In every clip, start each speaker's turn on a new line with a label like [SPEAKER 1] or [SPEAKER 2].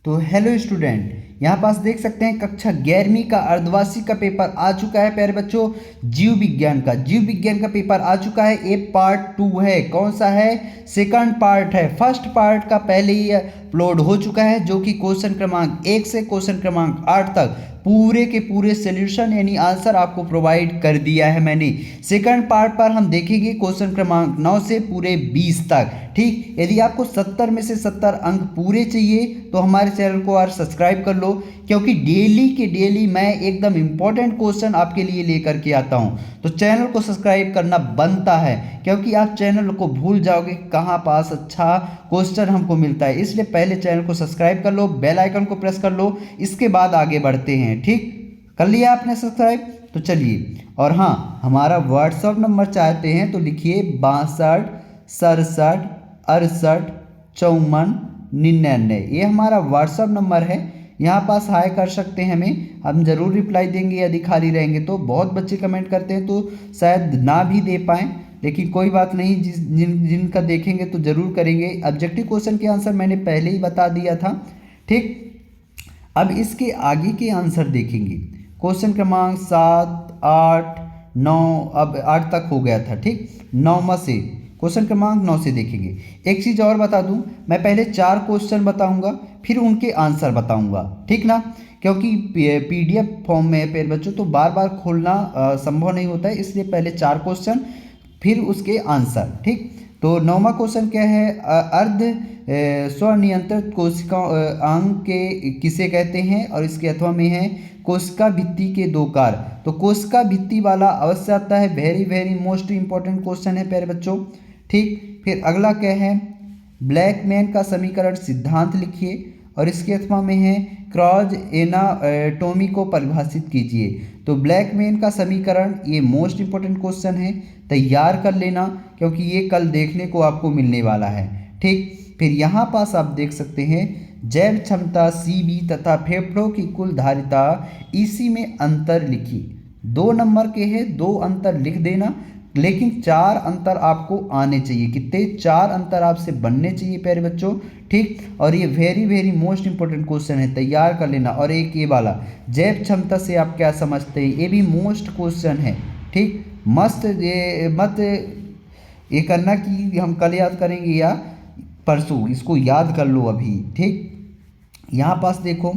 [SPEAKER 1] तो hello student, यहाँ पास देख सकते हैं कक्षा 11वीं का अर्धवार्षिक का पेपर आ चुका है प्यारे बच्चों। जीव विज्ञान का पेपर आ चुका है। ये पार्ट 2 है। कौन सा है? सेकंड पार्ट है। फर्स्ट पार्ट का पहले ही अपलोड हो चुका है, जो कि क्वेश्चन क्रमांक 1 से क्वेश्चन क्रमांक 8 तक पूरे के पूरे सोल्यूशन यानी आंसर आपको प्रोवाइड कर दिया है मैंने। सेकंड पार्ट पर हम देखेंगे क्वेश्चन क्रमांक 9 से पूरे 20 तक। ठीक, यदि आपको 70 में से 70 अंक पूरे चाहिए तो हमारे चैनल को और सब्सक्राइब कर लो, क्योंकि डेली के डेली मैं एकदम इम्पोर्टेंट क्वेश्चन आपके लिए लेकर के आता हूं। तो चैनल को सब्सक्राइब करना बनता है, क्योंकि आप चैनल को भूल जाओगे कहाँ पास अच्छा क्वेश्चन हमको मिलता है। इसलिए पहले चैनल को सब्सक्राइब कर लो, बेल आइकन को प्रेस कर लो, इसके बाद आगे बढ़ते हैं। ठीक, कर लिया आपने सब्सक्राइब? तो चलिए। और हाँ, हमारा व्हाट्सअप नंबर चाहते हैं तो लिखिए 62 67 68 54 99। ये हमारा व्हाट्सअप नंबर है। यहाँ पास हाय कर सकते हैं हमें, हम ज़रूर रिप्लाई देंगे यदि खाली रहेंगे तो। बहुत बच्चे कमेंट करते हैं तो शायद ना भी दे पाएँ, लेकिन कोई बात नहीं, जिनका देखेंगे तो ज़रूर करेंगे। ऑब्जेक्टिव क्वेश्चन के आंसर मैंने पहले ही बता दिया था। ठीक, अब इसके आगे के आंसर देखेंगे। क्वेश्चन क्रमांक 7 8 9, अब 8 तक हो गया था। ठीक, 9वां से क्वेश्चन क्रमांक 9 से देखेंगे। एक चीज़ और बता दूं, मैं पहले 4 क्वेश्चन बताऊंगा, फिर उनके आंसर बताऊंगा। ठीक ना, क्योंकि PDF फॉर्म में है प्यारे बच्चों, तो बार बार खोलना संभव नहीं होता है, इसलिए पहले 4 क्वेश्चन फिर उसके आंसर। ठीक, तो 9वां क्वेश्चन क्या है? अर्ध स्वनियंत्रित कोशिका अंग के किसे कहते हैं? और इसके अथवा में है कोशिका भित्ति के 2 कार्य। तो कोशिका भित्ति वाला अवश्य आता है, very very most important question है प्यारे बच्चों। ठीक, फिर अगला क्या है? ब्लैकमैन का समीकरण सिद्धांत लिखिए, और इसके अथवा में है क्रॉस एनाटॉमी को परिभाषित कीजिए। तो ब्लैकमैन का समीकरण, ये मोस्ट इंपॉर्टेंट क्वेश्चन है, तैयार कर लेना, क्योंकि ये कल देखने को आपको मिलने वाला है। ठीक, फिर यहाँ पास आप देख सकते हैं जैव क्षमता CB तथा फेफड़ों की कुल धारिता EC में अंतर लिखिए। 2 नंबर के हैं, 2 अंतर लिख देना, लेकिन 4 अंतर आपको आने चाहिए। कितने? 4 अंतर आपसे बनने चाहिए प्यारे बच्चों। ठीक, और ये very very most important question है, तैयार कर लेना। और एक ये वाला जैव क्षमता से आप क्या समझते हैं, ये भी मोस्ट क्वेश्चन है। ठीक, मस्त ये मत ये करना कि हम कल याद करेंगे या परसों, इसको याद कर लो अभी। ठीक, यहाँ पास देखो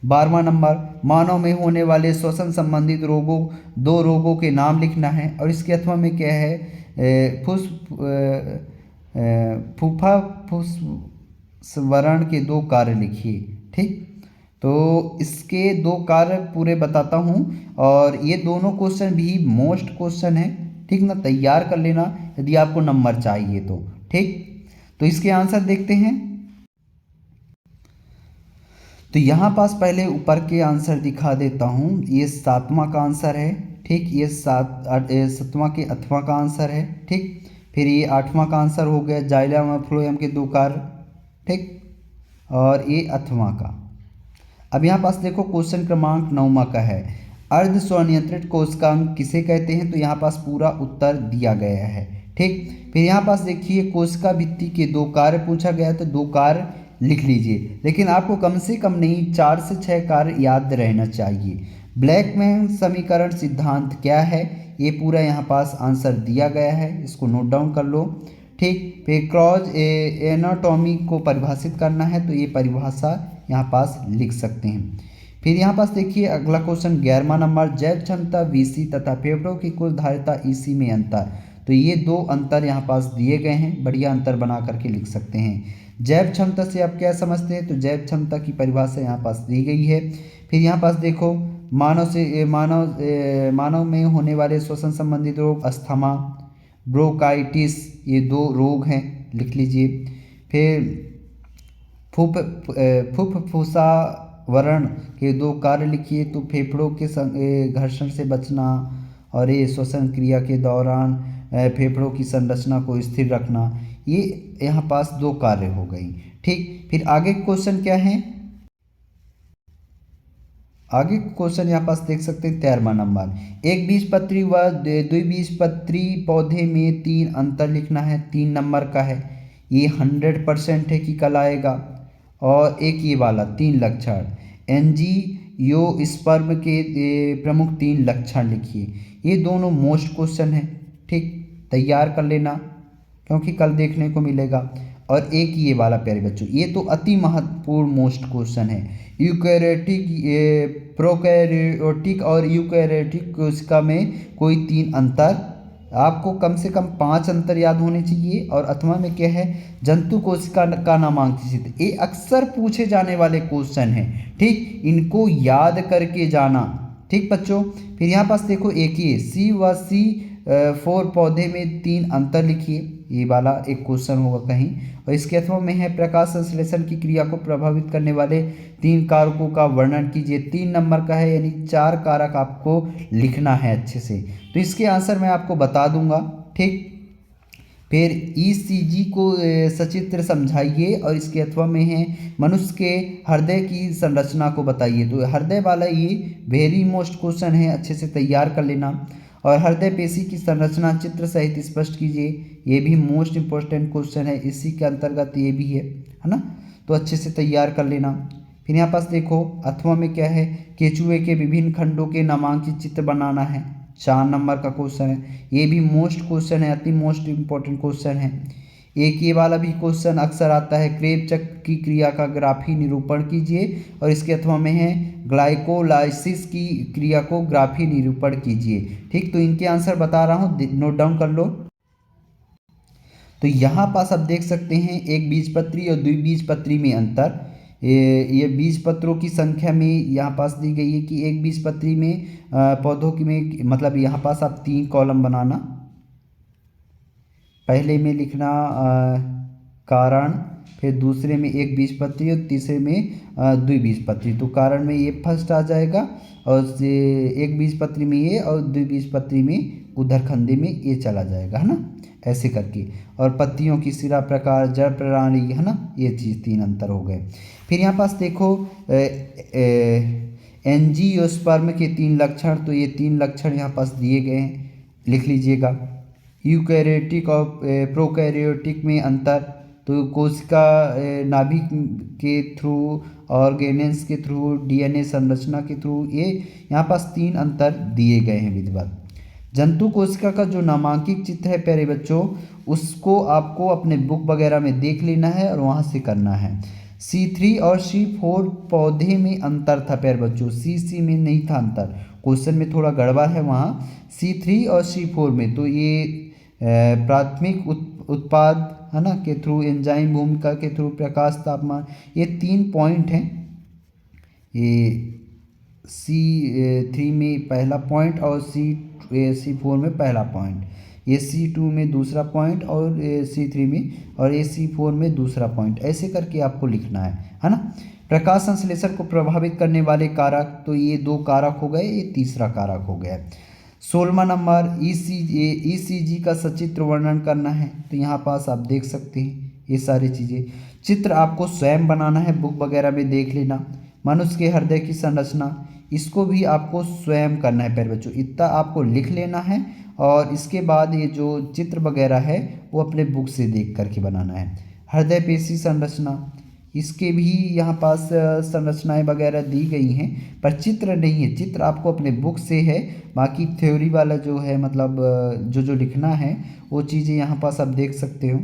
[SPEAKER 1] 12वां नंबर, मानव में होने वाले श्वसन संबंधित रोगों, 2 रोगों के नाम लिखना है। और इसके अथवा में क्या है? फूफा फुस्वरण के 2 कार्य लिखिए। ठीक, तो इसके 2 कार्य पूरे बताता हूँ, और ये दोनों क्वेश्चन भी मोस्ट क्वेश्चन है। ठीक ना, तैयार कर लेना यदि आपको नंबर चाहिए तो। ठीक, तो इसके आंसर देखते हैं। तो यहाँ पास पहले ऊपर के आंसर दिखा देता हूँ। ये 7वां का आंसर है। ठीक, ये 7वां के 8वां का आंसर है। ठीक, फिर ये 8वां का आंसर हो गया जाइलम और फ्लोएम के 2 कार्य। ठीक, और ये 8वां का। अब यहाँ पास देखो क्वेश्चन क्रमांक 9वां का है, अर्ध स्वनियंत्रित कोशिकांग किसे कहते हैं? तो यहाँ पास पूरा उत्तर दिया गया है। ठीक, फिर यहाँ पास देखिए कोशिका भित्ति के 2 कार्य पूछा गया, तो 2 कार्य लिख लीजिए, लेकिन आपको कम से कम नहीं 4 से 6 कार्य याद रहना चाहिए। ब्लैकमैन समीकरण सिद्धांत क्या है? ये पूरा यहाँ पास आंसर दिया गया है, इसको नोट डाउन कर लो। ठीक, फिर क्रॉस एनाटॉमी को परिभाषित करना है, तो ये परिभाषा यहाँ पास लिख सकते हैं। फिर यहाँ पास देखिए अगला क्वेश्चन 11वां नंबर, जैव क्षमता VC तथा फेफड़ों की कुल धारिता EC में अंतर। तो ये 2 अंतर यहाँ पास दिए गए हैं, बढ़िया अंतर बना करके लिख सकते हैं। जैव क्षमता से आप क्या समझते हैं? तो जैव क्षमता की परिभाषा यहाँ पास दी गई है। फिर यहाँ पास देखो मानव में होने वाले श्वसन संबंधित रोग, अस्थमा, ब्रोंकाइटिस, ये 2 रोग हैं, लिख लीजिए। फिर फुफ्फुसावरण के 2 कार्य लिखिए। तो फेफड़ों के घर्षण से बचना, और ये श्वसन क्रिया के दौरान फेफड़ों की संरचना को स्थिर रखना, ये यहाँ पास 2 कार्य हो गई। ठीक, फिर आगे क्वेश्चन क्या है? आगे क्वेश्चन यहाँ पास देख सकते हैं 13वां नंबर, एक बीजपत्री व द्विबीजपत्री पौधे में 3 अंतर लिखना है। 3 नंबर का है, ये 100% है कि कल आएगा। और एक ये वाला 3 लक्षण, एंजियोस्पर्म के प्रमुख 3 लक्षण लिखिए। ये दोनों मोस्ट क्वेश्चन हैं, ठीक, तैयार कर लेना क्योंकि कल देखने को मिलेगा। और एक ये वाला प्यारे बच्चों, ये तो अति महत्वपूर्ण मोस्ट क्वेश्चन है। यूकैरियोटिक, प्रोकैरियोटिक और यूकैरियोटिक कोशिका में कोई 3 अंतर, आपको कम से कम 5 अंतर याद होने चाहिए। और अथवा में क्या है, जंतु कोशिका का नामांकित चित्र, ये अक्सर पूछे जाने वाले क्वेश्चन हैं, ठीक, इनको याद करके जाना, ठीक बच्चों। फिर यहाँ पास देखो एक ये C4 पौधे में 3 अंतर लिखिए, ये वाला एक क्वेश्चन होगा कहीं। और इसके अथवा में है प्रकाश संश्लेषण की क्रिया को प्रभावित करने वाले 3 कारकों का वर्णन कीजिए। 3 नंबर का है, यानी 4 कारक आपको लिखना है अच्छे से। तो इसके आंसर मैं आपको बता दूंगा, ठीक। फिर ECG को सचित्र समझाइए और इसके अथवा में है मनुष्य के हृदय की संरचना को बताइए। तो हृदय वाला ये वेरी मोस्ट क्वेश्चन है, अच्छे से तैयार कर लेना। और हृदय पेशी की संरचना चित्र सहित स्पष्ट कीजिए, ये भी मोस्ट इंपॉर्टेंट क्वेश्चन है, इसी के अंतर्गत ये भी है ना। तो अच्छे से तैयार कर लेना। फिर यहाँ पास देखो अथवा में क्या है, केचुए के विभिन्न खंडों के नामांकित चित्र बनाना है, 4 नंबर का क्वेश्चन है, ये भी मोस्ट क्वेश्चन है, अति मोस्ट इंपॉर्टेंट क्वेश्चन है। एक ये वाला भी क्वेश्चन अक्सर आता है, क्रेब चक्र की क्रिया का ग्राफी निरूपण कीजिए। और इसके अथवा में है ग्लाइकोलाइसिस की क्रिया को ग्राफी निरूपण कीजिए, ठीक। तो इनके आंसर बता रहा हूँ, नोट डाउन कर लो। तो यहाँ पास आप देख सकते हैं एक बीजपत्री और द्विबीजपत्री में अंतर। ये बीजपत्रों की संख्या में यहाँ पास दी गई है कि एक बीजपत्री में पौधों की में, मतलब यहाँ पास आप 3 कॉलम बनाना, पहले में लिखना कारण, फिर दूसरे में एक बीजपत्री और तीसरे में द्विबीजपत्री। तो कारण में ये फर्स्ट आ जाएगा और एक बीजपत्री में ये और द्विबीजपत्री में उधरखंडी में ये चला जाएगा, है ना, ऐसे करके। और पत्तियों की सिरा प्रकार, जड़ प्रणाली, है ना, ये चीज़ 3 अंतर हो गए। फिर यहाँ पास देखो एंजियोस्पर्म के 3 लक्षण, तो ये 3 लक्षण यहाँ पास दिए गए हैं, लिख लीजिएगा। यूकैरियोटिक और प्रोकैरियोटिक में अंतर, तो कोशिका नाभिक के थ्रू, ऑर्गेनेल्स के थ्रू, DNA संरचना के थ्रू, ये यहाँ पास 3 अंतर दिए गए हैं विधिवत। जंतु कोशिका का जो नामांकित चित्र है प्यारे बच्चों, उसको आपको अपने बुक वगैरह में देख लेना है और वहाँ से करना है। C3 और C4 पौधे में अंतर था प्यारे बच्चों, C में नहीं था अंतर, क्वेश्चन में थोड़ा गड़बड़ है वहाँ, C3 और C4 में। तो ये प्राथमिक उत्पाद, है ना, के थ्रू, एंजाइम भूमिका के थ्रू, प्रकाश, तापमान, ये 3 पॉइंट हैं। ये C3 में पहला पॉइंट और C4 में पहला पॉइंट, ये C2 में दूसरा पॉइंट और C3 में, और ये C4 में दूसरा पॉइंट, ऐसे करके आपको लिखना है ना। प्रकाश संश्लेषण को प्रभावित करने वाले कारक, तो ये 2 कारक हो गए, ये तीसरा कारक हो गया। 16वां नंबर ECG का सचित्र वर्णन करना है। तो यहाँ पास आप देख सकते हैं ये सारी चीज़ें, चित्र आपको स्वयं बनाना है, बुक वगैरह में देख लेना। मनुष्य के हृदय की संरचना, इसको भी आपको स्वयं करना है प्यारे बच्चों, इतना आपको लिख लेना है। और इसके बाद ये जो चित्र वगैरह है वो अपने बुक से देख करके बनाना है। हृदय पेशी संरचना, इसके भी यहाँ पास संरचनाएं वगैरह दी गई हैं, पर चित्र नहीं है, चित्र आपको अपने बुक से है। बाकी थ्योरी वाला जो है, मतलब जो लिखना है वो चीज़ें यहाँ पास आप देख सकते हो,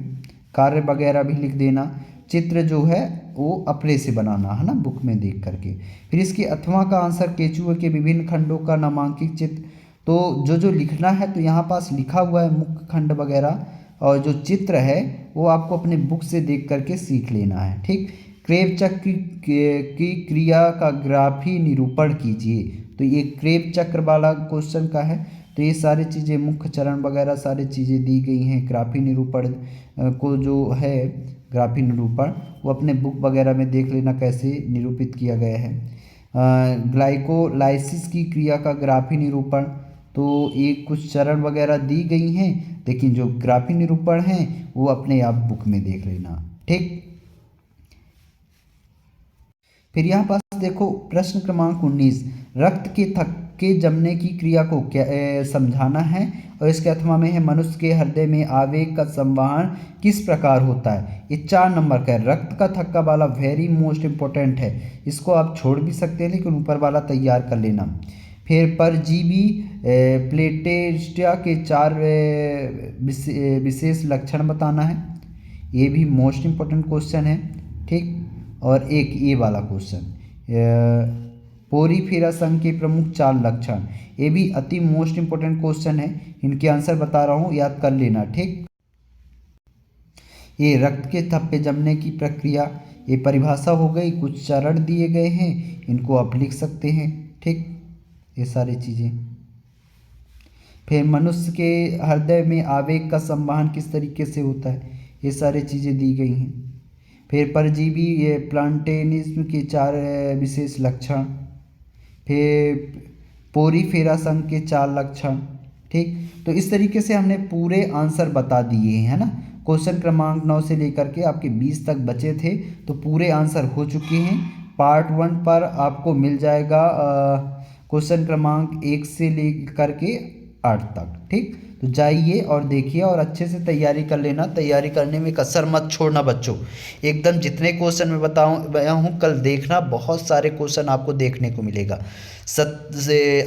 [SPEAKER 1] कार्य वगैरह भी लिख देना, चित्र जो है वो अपने से बनाना, है ना, बुक में देख करके। फिर इसके अथवा का आंसर, केचुए के विभिन्न खंडों का नामांकित चित्र, तो जो लिखना है तो यहाँ पास लिखा हुआ है मुख्य खंड वगैरह, और जो चित्र है वो आपको अपने बुक से देख करके सीख लेना है, ठीक। क्रेब चक्र की क्रिया का ग्राफी निरूपण कीजिए, तो ये क्रेब चक्र वाला क्वेश्चन का है। तो ये सारी चीज़ें, मुख्य चरण वगैरह सारी चीज़ें दी गई हैं। ग्राफी निरूपण को जो है, ग्राफी निरूपण, वो अपने बुक वगैरह में देख लेना कैसे निरूपित किया गया है। ग्लाइकोलाइसिस की क्रिया का ग्राफी निरूपण, तो ये कुछ चरण वगैरह दी गई हैं, लेकिन जो ग्राफी निरूपण हैं वो अपने आप बुक में देख लेना, ठीक। फिर यहाँ पास देखो प्रश्न क्रमांक 19, रक्त के के जमने की क्रिया को क्या समझाना है। और इसके अथवा में है मनुष्य के हृदय में आवेग का संवहन किस प्रकार होता है। ये 4 नंबर का है। रक्त का थक्का वाला वेरी मोस्ट इम्पोर्टेंट है, इसको आप छोड़ भी सकते हैं लेकिन ऊपर वाला तैयार कर लेना। फिर परजीवी प्लेटेस्टिया के 4 विशेष लक्षण बताना है, ये भी मोस्ट इम्पोर्टेंट क्वेश्चन है। ठीक, और एक ये वाला क्वेश्चन पोरीफेरा संघ के प्रमुख 4 लक्षण, ये भी अति मोस्ट इम्पोर्टेंट क्वेश्चन है। इनके आंसर बता रहा हूँ, याद कर लेना। ठीक, ये रक्त के थप्पे जमने की प्रक्रिया, ये परिभाषा हो गई। कुछ चरण दिए गए हैं, इनको आप लिख सकते हैं। ठीक, ये सारी चीज़ें। फिर मनुष्य के हृदय में आवेग का संवहन किस तरीके से होता है, ये सारी चीज़ें दी गई हैं। फिर परजीवी ये प्लांटेनिज्म के 4 विशेष लक्षण। फिर पोरीफेरा संघ के 4 लक्षण। ठीक, तो इस तरीके से हमने पूरे आंसर बता दिए हैं, है ना। क्वेश्चन क्रमांक 9 से लेकर के आपके 20 तक बचे थे, तो पूरे आंसर हो चुके हैं। पार्ट 1 पर आपको मिल जाएगा क्वेश्चन क्रमांक 1 से लेकर के 8 तक। ठीक, तो जाइए और देखिए और अच्छे से तैयारी कर लेना। तैयारी करने में कसर मत छोड़ना बच्चों, एकदम जितने क्वेश्चन मैं बताया हूँ कल देखना, बहुत सारे क्वेश्चन आपको देखने को मिलेगा।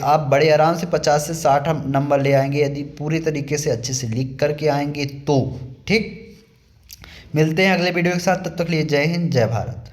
[SPEAKER 1] आप बड़े आराम से 50 से 60 नंबर ले आएंगे यदि पूरी तरीके से अच्छे से लिख करके आएंगे तो। ठीक, मिलते हैं अगले वीडियो के साथ, तब तक लिए जय हिंद जय भारत।